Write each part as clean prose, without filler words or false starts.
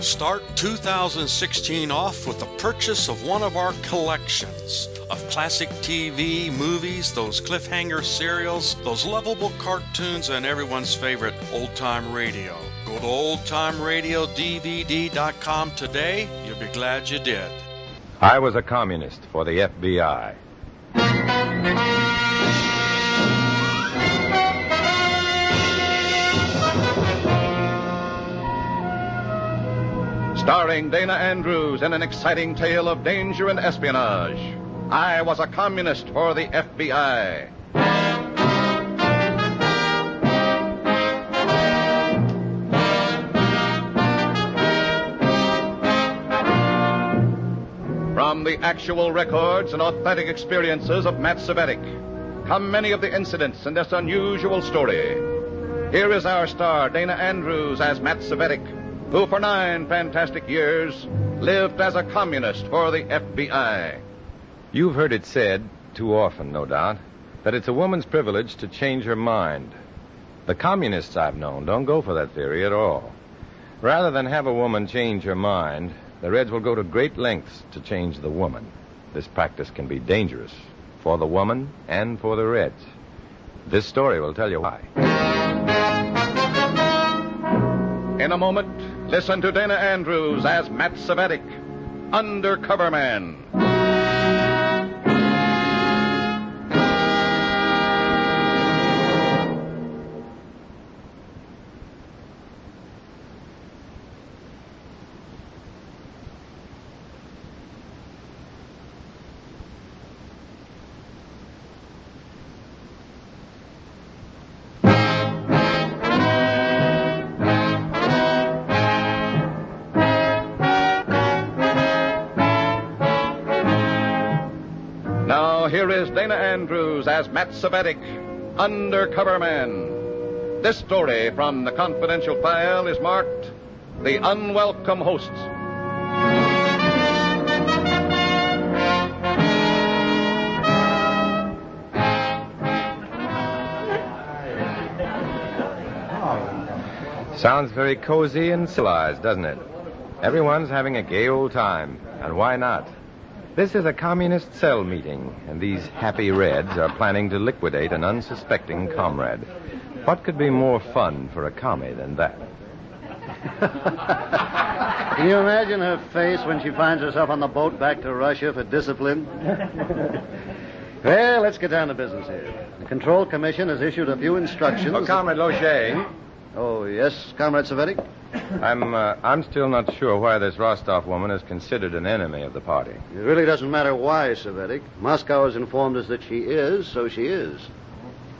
Start 2016 off with the purchase of one of our collections of classic TV, movies, those cliffhanger serials, those lovable cartoons, and everyone's favorite old-time radio. Go to oldtimeradiodvd.com today. You'll be glad you did. I was a communist for the FBI. Starring Dana Andrews in an exciting tale of danger and espionage. I was a communist for the FBI. From the actual records and authentic experiences of Matt Cvetic come many of the incidents in this unusual story. Here is our star, Dana Andrews, as Matt Cvetic, who for 9 fantastic years lived as a communist for the FBI. You've heard it said, too often, no doubt, that it's a woman's privilege to change her mind. The communists I've known don't go for that theory at all. Rather than have a woman change her mind, the Reds will go to great lengths to change the woman. This practice can be dangerous for the woman and for the Reds. This story will tell you why. In a moment, listen to Dana Andrews as Matt Cvetic, Undercover Man. Here is Dana Andrews as Matt Cvetic, Undercover Man. This story from the confidential file is marked The Unwelcome Hosts. Sounds very cozy and civilized, doesn't it? Everyone's having a gay old time, and why not? This is a communist cell meeting, and these happy Reds are planning to liquidate an unsuspecting comrade. What could be more fun for a commie than that? Can you imagine her face when she finds herself on the boat back to Russia for discipline? Well, let's get down to business here. The Control Commission has issued a few instructions. Oh, Comrade Loche. Oh, yes, Comrade Cvetic? I'm still not sure why this Rostov woman is considered an enemy of the party. It really doesn't matter why, Cvetic. Moscow has informed us that she is, so she is.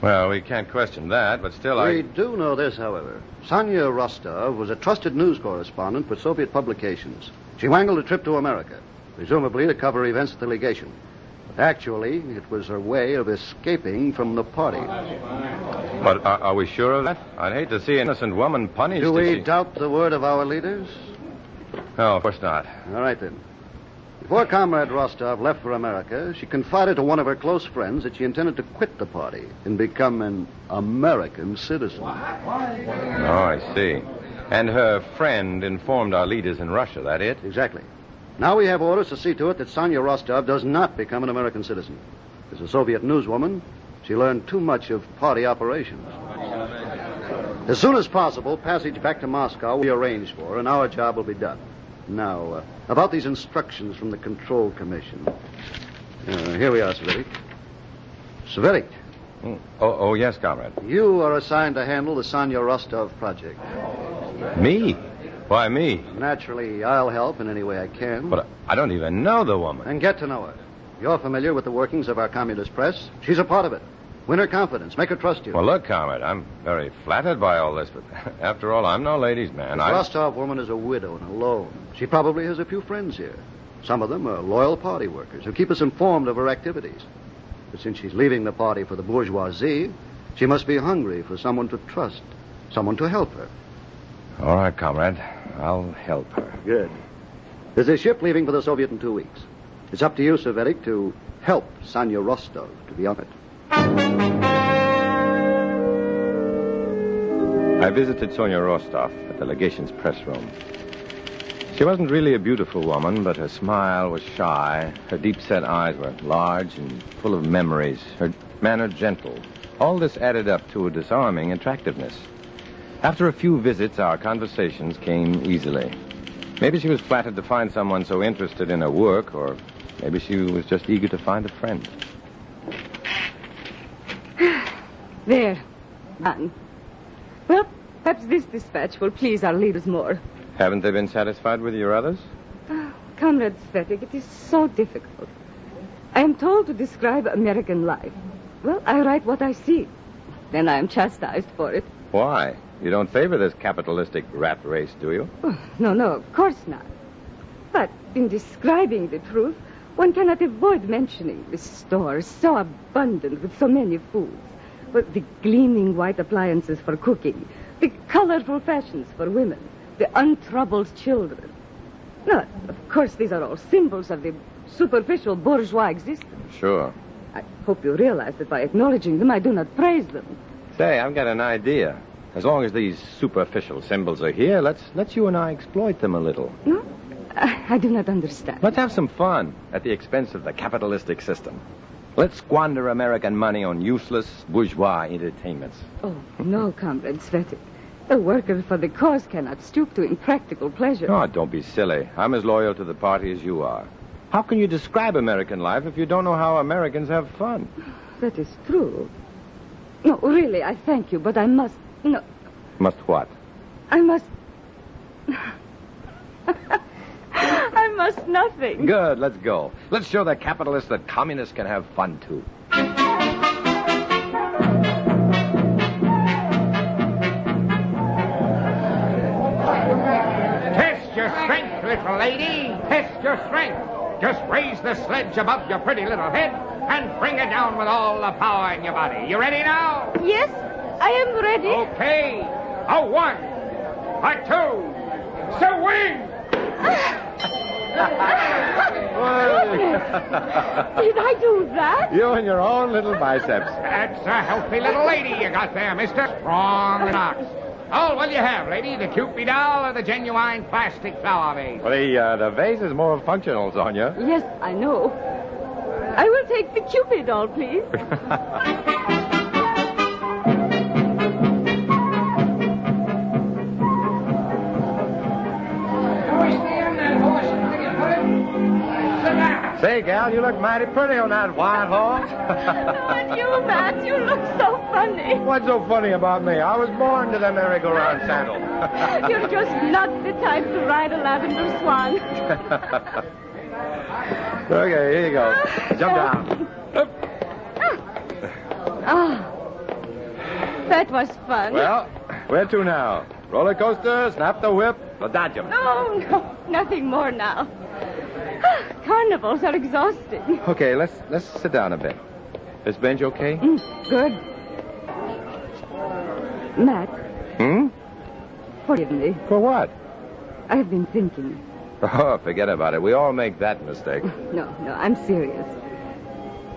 Well, we can't question that, but still We do know this, however. Sonya Rostov was a trusted news correspondent for Soviet publications. She wangled a trip to America, presumably to cover events at the legation. But actually, it was her way of escaping from the party. But are we sure of that? I'd hate to see an innocent woman punished. Do we doubt the word of our leaders? No, of course not. All right, then. Before Comrade Rostov left for America, she confided to one of her close friends that she intended to quit the party and become an American citizen. Oh, I see. And her friend informed our leaders in Russia, that it? Exactly. Now we have orders to see to it that Sonya Rostov does not become an American citizen. As a Soviet newswoman, she learned too much of party operations. As soon as possible, passage back to Moscow will be arranged for, and our job will be done. Now, about these instructions from the Control Commission. Here we are, Cvetic. Cvetic. Oh, yes, Comrade. You are assigned to handle the Sonya Rostov project. Me? Why me? Naturally, I'll help in any way I can. But I don't even know the woman. And get to know her. You're familiar with the workings of our communist press. She's a part of it. Win her confidence. Make her trust you. Well, look, Comrade, I'm very flattered by all this, but after all, I'm no ladies' man. The Rostov woman is a widow and alone. She probably has a few friends here. Some of them are loyal party workers who keep us informed of her activities. But since she's leaving the party for the bourgeoisie, she must be hungry for someone to trust, someone to help her. All right, Comrade. I'll help her. Good. There's a ship leaving for the Soviet in 2 weeks. It's up to you, Cvetic, to help Sonya Rostov to be on it. I visited Sonya Rostov at the legation's press room. She wasn't really a beautiful woman, but her smile was shy. Her deep-set eyes were large and full of memories. Her manner gentle. All this added up to a disarming attractiveness. After a few visits, our conversations came easily. Maybe she was flattered to find someone so interested in her work, or maybe she was just eager to find a friend. There. Done. Well, perhaps this dispatch will please our leaders more. Haven't they been satisfied with your others? Comrade Cvetic, it is so difficult. I am told to describe American life. Well, I write what I see. Then I am chastised for it. Why? You don't favor this capitalistic rat race, do you? Oh, no, of course not. But in describing the truth, one cannot avoid mentioning the stores so abundant with so many foods. But the gleaming white appliances for cooking, the colorful fashions for women, the untroubled children. No, of course, these are all symbols of the superficial bourgeois existence. Sure. I hope you realize that by acknowledging them, I do not praise them. Say, I've got an idea. As long as these superficial symbols are here, let's you and I exploit them a little. No? I do not understand. Let's have some fun at the expense of the capitalistic system. Let's squander American money on useless bourgeois entertainments. Oh, no, Comrade Cvetic. A worker for the cause cannot stoop to impractical pleasure. Oh, don't be silly. I'm as loyal to the party as you are. How can you describe American life if you don't know how Americans have fun? That is true. No, really, I thank you, but I must... No. Must what? I must... I must nothing. Good, let's go. Let's show the capitalists that communists can have fun, too. Test your strength, little lady. Test your strength. Just raise the sledge above your pretty little head and bring it down with all the power in your body. You ready now? Yes, I am ready. Okay. A 1, a 2, swing! Did I do that? You and your own little biceps. That's a healthy little lady you got there, mister. Strong and ox. Oh, what will you have, lady? The Cupid doll or the genuine plastic flower vase? Well, the vase is more functional, Sonia. Yes, I know. I will take the Cupid doll, please. Say, gal, you look mighty pretty on that white horse. And you, Matt, you look so funny. What's so funny about me? I was born to the merry-go-round saddle. You're just not the type to ride a lavender swan. Okay, here you go. Jump down. That was fun. Well, where to now? Roller coaster, snap the whip, adagio. No, nothing more now. Carnivals are exhausting. Okay, let's sit down a bit. This bench okay? Good. Matt. Hmm? Forgive me. For what? I have been thinking. Oh, forget about it. We all make that mistake. No, I'm serious.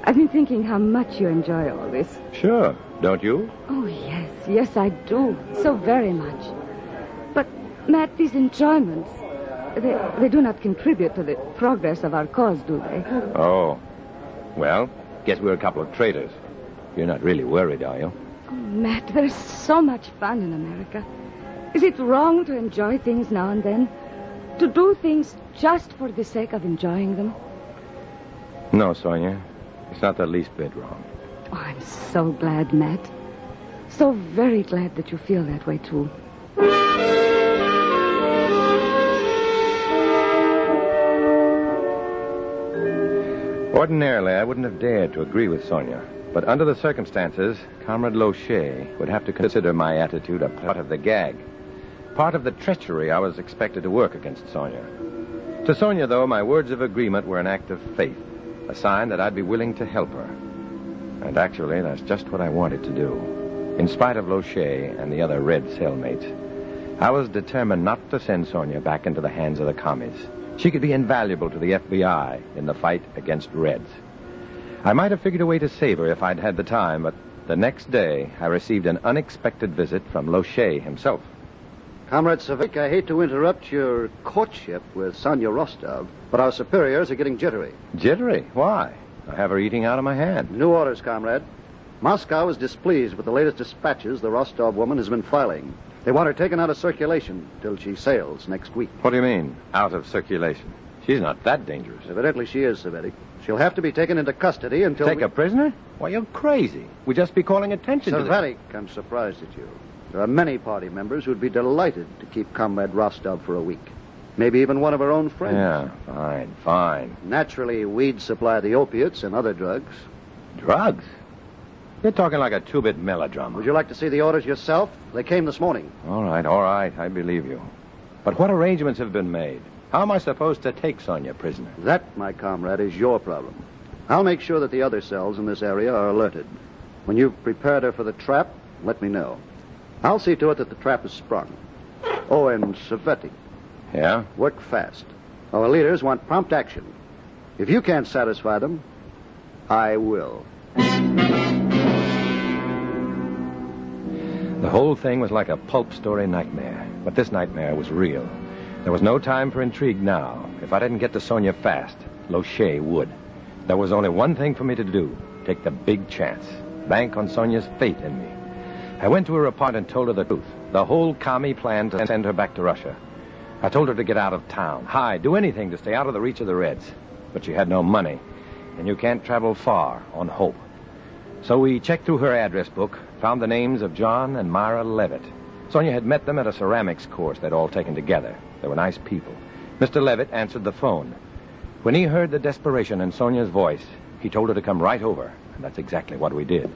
I've been thinking how much you enjoy all this. Sure. Don't you? Oh, yes, I do. So very much. But, Matt, these enjoyments, they do not contribute to the progress of our cause, do they? Oh. Well, guess we're a couple of traitors. You're not really worried, are you? Oh, Matt, there's so much fun in America. Is it wrong to enjoy things now and then? To do things just for the sake of enjoying them? No, Sonia. It's not the least bit wrong. Oh, I'm so glad, Matt. So very glad that you feel that way, too. Ordinarily, I wouldn't have dared to agree with Sonia. But under the circumstances, Comrade Lochet would have to consider my attitude a part of the gag. Part of the treachery I was expected to work against Sonia. To Sonia, though, my words of agreement were an act of faith. A sign that I'd be willing to help her. And actually, that's just what I wanted to do. In spite of Lochet and the other Red cellmates, I was determined not to send Sonia back into the hands of the commies. She could be invaluable to the FBI in the fight against Reds. I might have figured a way to save her if I'd had the time, but the next day I received an unexpected visit from Lochet himself. Comrade Cvetic, I hate to interrupt your courtship with Sonia Rostov, but our superiors are getting jittery. Jittery? Why? I have her eating out of my hand. New orders, comrade. Moscow is displeased with the latest dispatches the Rostov woman has been filing. They want her taken out of circulation till she sails next week. What do you mean, out of circulation? She's not that dangerous. Evidently she is, Cvetic. She'll have to be taken into custody until Take a prisoner? Why, you're crazy. We'd just be calling attention to Cvetic, I'm surprised at you. There are many party members who'd be delighted to keep Comrade Rostov for a week. Maybe even one of her own friends. Yeah, fine. Naturally, we'd supply the opiates and other drugs. Drugs? You're talking like a two-bit melodrama. Would you like to see the orders yourself? They came this morning. All right, I believe you. But what arrangements have been made? How am I supposed to take Sonia prisoner? That, my comrade, is your problem. I'll make sure that the other cells in this area are alerted. When you've prepared her for the trap, let me know. I'll see to it that the trap is sprung. Oh, and Cvetic. Yeah? Work fast. Our leaders want prompt action. If you can't satisfy them, I will. The whole thing was like a pulp story nightmare. But this nightmare was real. There was no time for intrigue now. If I didn't get to Sonia fast, Lochet would. There was only one thing for me to do. Take the big chance. Bank on Sonia's fate in me. I went to her apartment and told her the truth. The whole commie plan to send her back to Russia. I told her to get out of town, hide, do anything to stay out of the reach of the Reds. But she had no money, and you can't travel far on hope. So we checked through her address book, found the names of John and Myra Levitt. Sonia had met them at a ceramics course they'd all taken together. They were nice people. Mr. Levitt answered the phone. When he heard the desperation in Sonia's voice, he told her to come right over, and that's exactly what we did.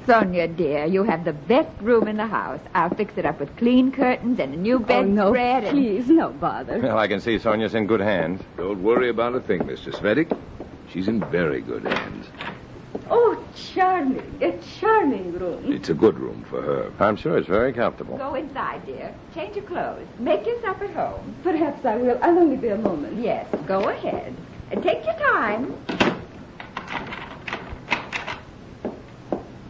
Sonia, dear, you have the best room in the house. I'll fix it up with clean curtains and a new bedspread. No, please, no bother. Well, I can see Sonia's in good hands. Don't worry about a thing, Mr. Cvetic. She's in very good hands. Oh, charming. A charming room. It's a good room for her. I'm sure it's very comfortable. Go inside, dear. Change your clothes. Make yourself at home. Perhaps I will. I'll only be a moment. Yes, go ahead. And take your time.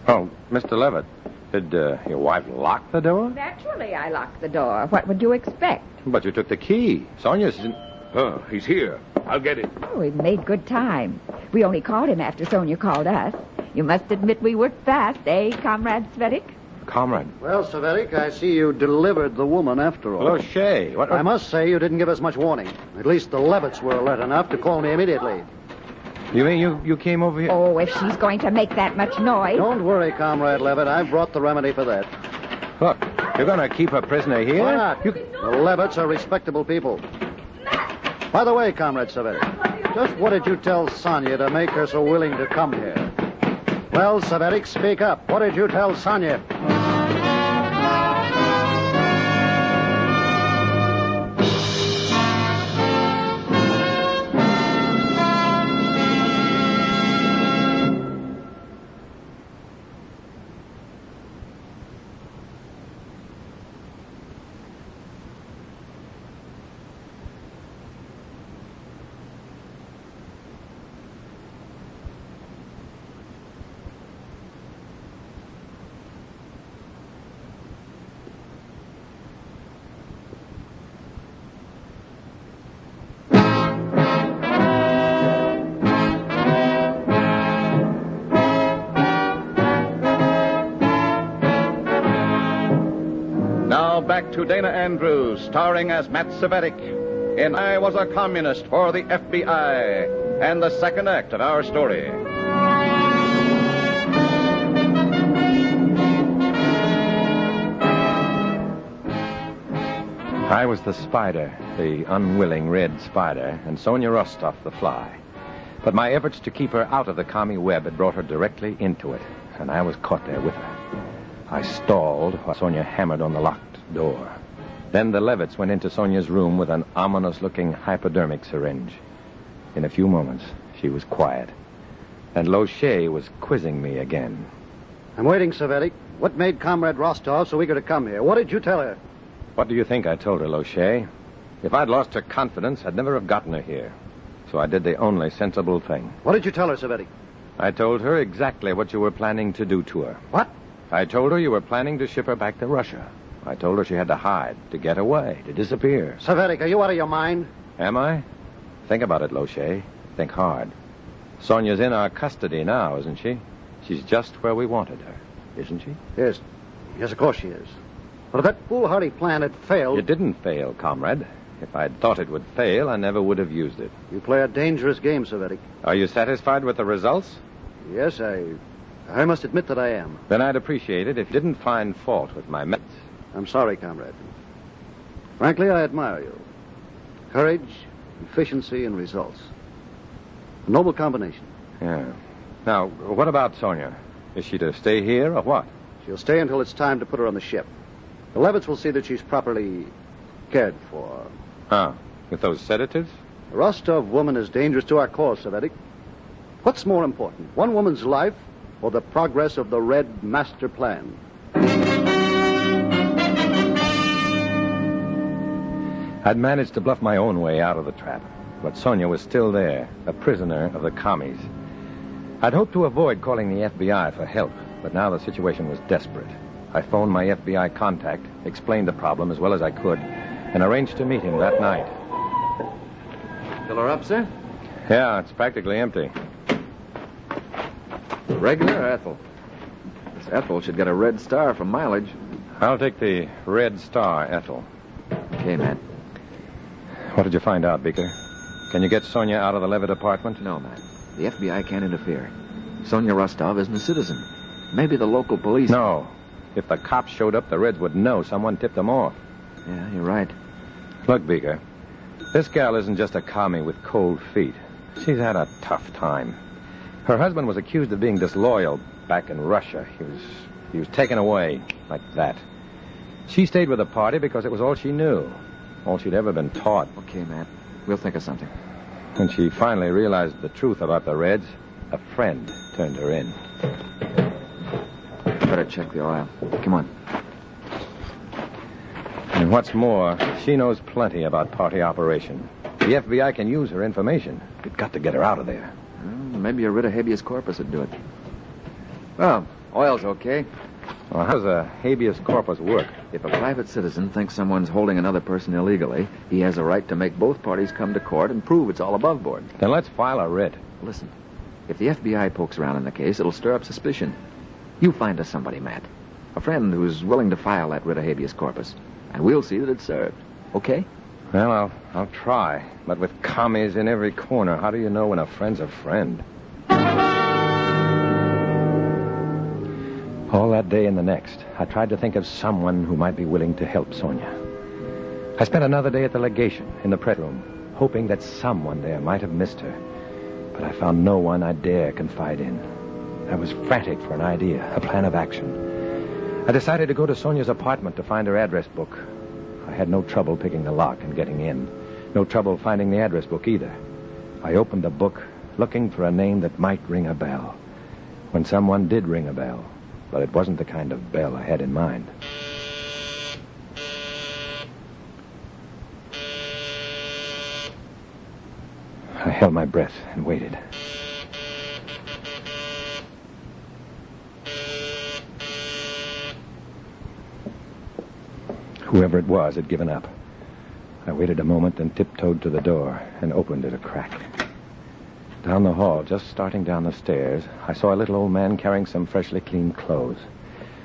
Oh, Mr. Levitt, did your wife lock the door? Naturally, I locked the door. What would you expect? But you took the key. Sonia's in... Oh, he's here. I'll get it. Oh, we made good time. We only called him after Sonia called us. You must admit we worked fast, eh, Comrade Cvetic? Comrade. Well, Cvetic, I see you delivered the woman after all. Lochet, what... I must say you didn't give us much warning. At least the Levitts were alert enough to call me immediately. You mean you came over here? Oh, if she's going to make that much noise. Don't worry, Comrade Levitt. I've brought the remedy for that. Look, you're going to keep her prisoner here? Why not? The Levitts are respectable people. By the way, Comrade Cvetic, just what did you tell Sonia to make her so willing to come here? Well, Cvetic, speak up. What did you tell Sonia? Now back to Dana Andrews, starring as Matt Cvetic in I Was a Communist for the FBI, and the second act of our story. I was the spider, the unwilling red spider, and Sonia Rostov the fly. But my efforts to keep her out of the commie web had brought her directly into it, and I was caught there with her. I stalled while Sonia hammered on the locked door. Then the Levitts went into Sonia's room with an ominous-looking hypodermic syringe. In a few moments, she was quiet, and Lochet was quizzing me again. I'm waiting, Cvetic. What made Comrade Rostov so eager to come here? What did you tell her? What do you think I told her, Lochet? If I'd lost her confidence, I'd never have gotten her here. So I did the only sensible thing. What did you tell her, Cvetic? I told her exactly what you were planning to do to her. What? I told her you were planning to ship her back to Russia. I told her she had to hide, to get away, to disappear. Cvetic, are you out of your mind? Am I? Think about it, Lochet. Think hard. Sonia's in our custody now, isn't she? She's just where we wanted her, isn't she? Yes. Yes, of course she is. But if that foolhardy plan had failed... It didn't fail, comrade. If I'd thought it would fail, I never would have used it. You play a dangerous game, Cvetic. Are you satisfied with the results? Yes, I must admit that I am. Then I'd appreciate it if you didn't find fault with my methods. I'm sorry, comrade. Frankly, I admire you. Courage, efficiency, and results. A noble combination. Yeah. Now, what about Sonia? Is she to stay here or what? She'll stay until it's time to put her on the ship. The Levitts will see that she's properly cared for. Huh? With those sedatives? The Rostov woman is dangerous to our cause, Cvetic. What's more important, one woman's life or the progress of the Red Master Plan? I'd managed to bluff my own way out of the trap, but Sonia was still there, a prisoner of the commies. I'd hoped to avoid calling the FBI for help, but now the situation was desperate. I phoned my FBI contact, explained the problem as well as I could, and arranged to meet him that night. Fill her up, sir? Yeah, it's practically empty. Regular or Ethel? This Ethel should get a red star for mileage. I'll take the Red Star, Ethel. Okay, Matt. What did you find out, Beaker? Can you get Sonia out of the Levitt apartment? No, Matt. The FBI can't interfere. Sonia Rostov isn't a citizen. Maybe the local police... No. If the cops showed up, the Reds would know someone tipped them off. Yeah, you're right. Look, Beaker, this gal isn't just a commie with cold feet. She's had a tough time. Her husband was accused of being disloyal back in Russia. He was taken away like that. She stayed with the party because it was all she knew, all she'd ever been taught. Okay, Matt. We'll think of something. When she finally realized the truth about the Reds, a friend turned her in. Better check the oil. Come on. And what's more, she knows plenty about party operation. The FBI can use her information. We've got to get her out of there. Well, maybe a writ of habeas corpus would do it. Well, oil's okay. Well, how does a habeas corpus work? If a private citizen thinks someone's holding another person illegally, he has a right to make both parties come to court and prove it's all above board. Then let's file a writ. Listen, if the FBI pokes around in the case, it'll stir up suspicion. You find us somebody, Matt. A friend who's willing to file that writ of habeas corpus. And we'll see that it's served. Okay? Well, I'll try. But with commies in every corner, how do you know when a friend's a friend? All that day and the next, I tried to think of someone who might be willing to help Sonia. I spent another day at the legation in the press room, hoping that someone there might have missed her. But I found no one I dare confide in. I was frantic for an idea, a plan of action. I decided to go to Sonia's apartment to find her address book. I had no trouble picking the lock and getting in. No trouble finding the address book either. I opened the book, looking for a name that might ring a bell. When someone did ring a bell, but it wasn't the kind of bell I had in mind. I held my breath and waited. Whoever it was had given up. I waited a moment, then tiptoed to the door and opened it a crack. Down the hall, just starting down the stairs, I saw a little old man carrying some freshly cleaned clothes.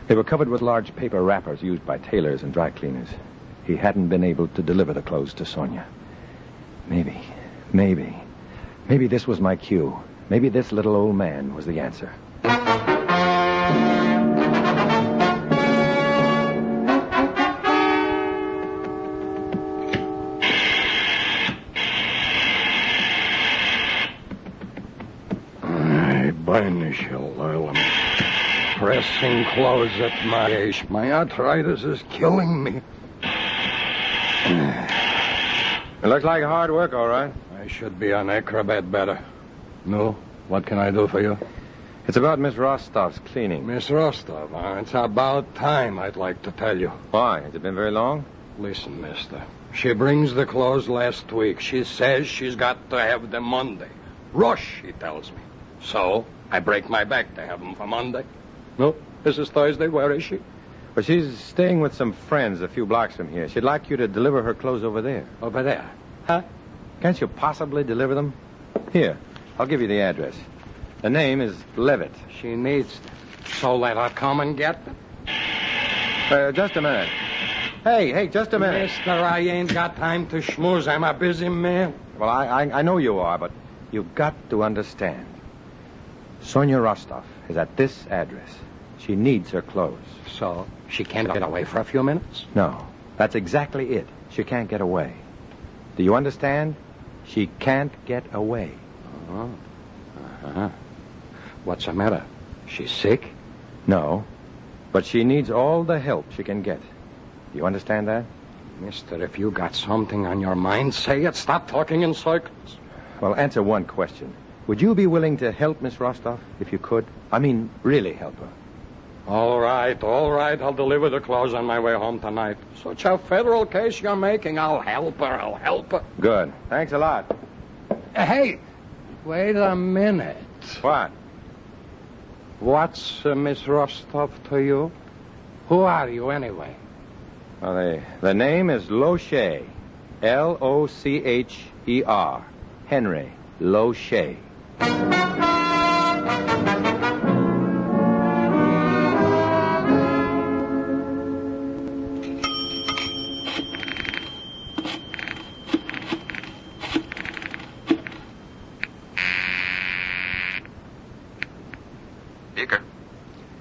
They were covered with large paper wrappers used by tailors and dry cleaners. He hadn't been able to deliver the clothes to Sonia. Maybe this was my cue. Maybe this little old man was the answer. I'm pressing clothes at my age. My arthritis is killing me. It looks like hard work, all right. I should be an acrobat better. No? What can I do for you? It's about Miss Rostov's cleaning. Miss Rostov, it's about time, I'd like to tell you. Why? Has it been very long? Listen, mister. She brings the clothes last week. She says she's got to have them Monday. Rush, she tells me. So, I break my back to have them for Monday. No, this is Thursday. Where is she? But she's staying with some friends a few blocks from here. She'd like you to deliver her clothes over there. Over there. Huh? Can't you possibly deliver them? Here, I'll give you the address. The name is Levitt. She needs them. So let her come and get them. Just a minute. Hey, just a minute. Mister, I ain't got time to schmooze. I'm a busy man. Well, I know you are, but you've got to understand. Sonia Rostov is at this address. She needs her clothes. So she can't get away for a few minutes? No, that's exactly it. She can't get away. Do you understand? She can't get away. Oh. Uh-huh. What's the matter? She's sick? No, but she needs all the help she can get. Do you understand that? Mister, if you got something on your mind, say it. Stop talking in circles. Well, answer one question. Would you be willing to help Miss Rostov if you could? I mean, really help her. All right. I'll deliver the clothes on my way home tonight. Such a federal case you're making. I'll help her. Good. Thanks a lot. Hey, wait a minute. What? What's Miss Rostov to you? Who are you, anyway? Well, the name is Locher. Locher. Henry Locher.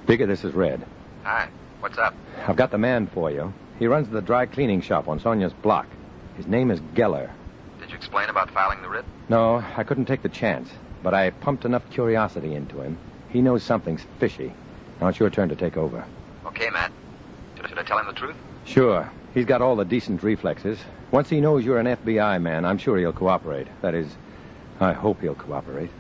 Beaker, this is Red. Hi. What's up? I've got the man for you. He runs the dry cleaning shop on Sonia's block. His name is Geller. Did you explain about filing the writ? No, I couldn't take the chance, but I pumped enough curiosity into him. He knows something's fishy. Now it's your turn to take over. Okay, Matt. Should I tell him the truth? Sure. He's got all the decent reflexes. Once he knows you're an FBI man, I'm sure he'll cooperate. That is, I hope he'll cooperate.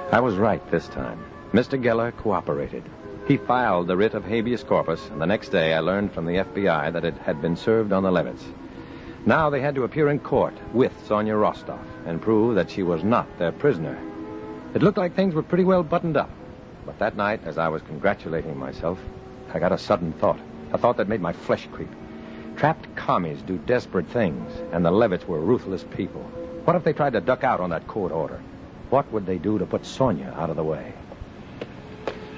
I was right this time. Mr. Geller cooperated. He filed the writ of habeas corpus, and the next day I learned from the FBI that it had been served on the Levitts. Now they had to appear in court with Sonia Rostov and prove that she was not their prisoner. It looked like things were pretty well buttoned up. But that night, as I was congratulating myself, I got a sudden thought. A thought that made my flesh creep. Trapped commies do desperate things, and the Levitts were ruthless people. What if they tried to duck out on that court order? What would they do to put Sonia out of the way?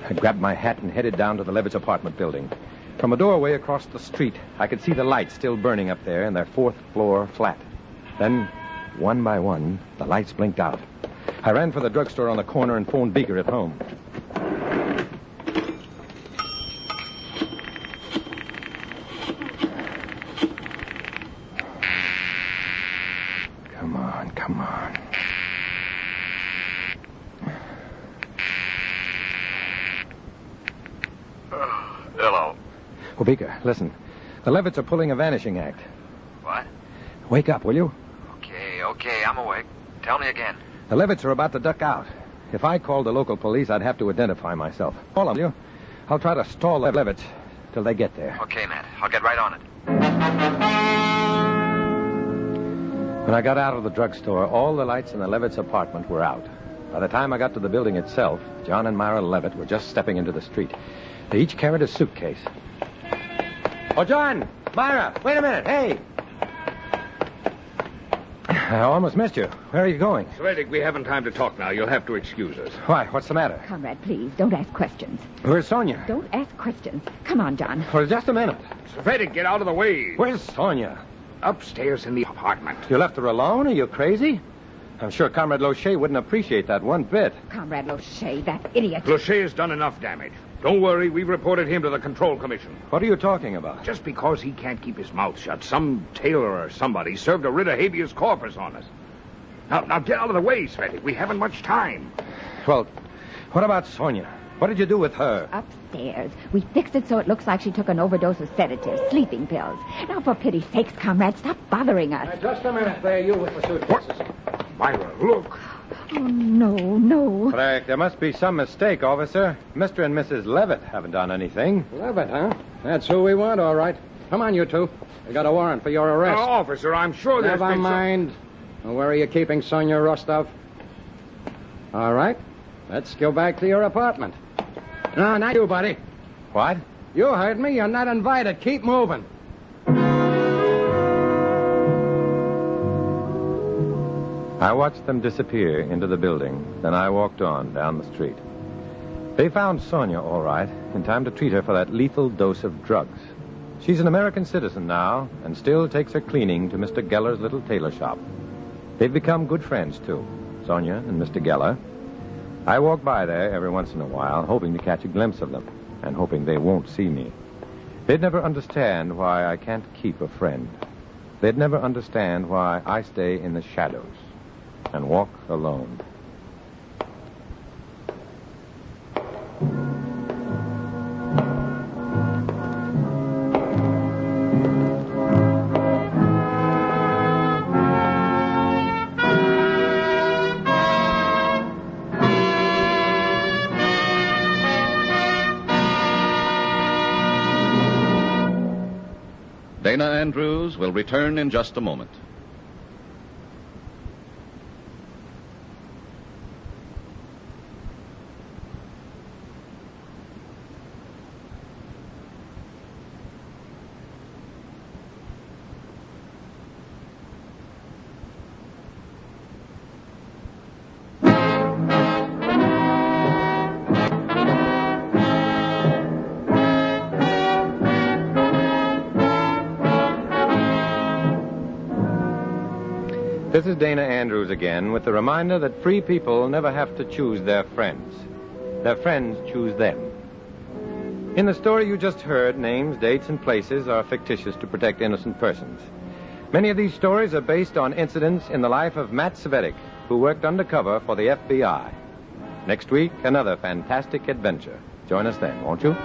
I grabbed my hat and headed down to the Levitts' apartment building. From a doorway across the street, I could see the lights still burning up there in their fourth-floor flat. Then, one by one, the lights blinked out. I ran for the drugstore on the corner and phoned Beaker at home. Come on. Hello. Well, Beaker, listen. The Levitts are pulling a vanishing act. What? Wake up, will you? Okay, I'm awake. Tell me again. The Levitts are about to duck out. If I called the local police, I'd have to identify myself. Call them, will you? I'll try to stall the Levitts till they get there. Okay, Matt. I'll get right on it. When I got out of the drugstore, all the lights in the Levitts' apartment were out. By the time I got to the building itself, John and Myra Levitt were just stepping into the street. They each carried a suitcase. Oh, John! Myra! Wait a minute! Hey! I almost missed you. Where are you going? Cvetic, we haven't time to talk now. You'll have to excuse us. Why? What's the matter? Comrade, please, don't ask questions. Where's Sonia? Don't ask questions. Come on, John. For just a minute. Cvetic, get out of the way. Where's Sonia? Upstairs in the apartment. You left her alone? Are you crazy? I'm sure Comrade Locher wouldn't appreciate that one bit. Comrade Locher, that idiot. Locher's done enough damage. Don't worry, we've reported him to the Control Commission. What are you talking about? Just because he can't keep his mouth shut, some tailor or somebody served a writ of habeas corpus on us. Now get out of the way, Cvetic. We haven't much time. Well, what about Sonia? What did you do with her? Upstairs. We fixed it so it looks like she took an overdose of sedatives, sleeping pills. Now, for pity's sakes, comrade, stop bothering us. Just a minute there, you with the suitcases. Myra, look. Oh, no. There must be some mistake, officer. Mr. and Mrs. Levitt haven't done anything. Levitt, huh? That's who we want, all right. Come on, you two. We got a warrant for your arrest. Officer, I'm sure there's Never been mind. Well, where are you keeping Sonia Rostov? All right. Let's go back to your apartment. No, not you, buddy. What? You heard me. You're not invited. Keep moving. I watched them disappear into the building. Then I walked on down the street. They found Sonia, all right, in time to treat her for that lethal dose of drugs. She's an American citizen now and still takes her cleaning to Mr. Geller's little tailor shop. They've become good friends, too, Sonia and Mr. Geller. I walk by there every once in a while, hoping to catch a glimpse of them and hoping they won't see me. They'd never understand why I can't keep a friend. They'd never understand why I stay in the shadows and walk alone. Dana Andrews will return in just a moment. This is Dana Andrews again with the reminder that free people never have to choose their friends. Their friends choose them. In the story you just heard, names, dates, and places are fictitious to protect innocent persons. Many of these stories are based on incidents in the life of Matt Cvetic, who worked undercover for the FBI. Next week, another fantastic adventure. Join us then, won't you?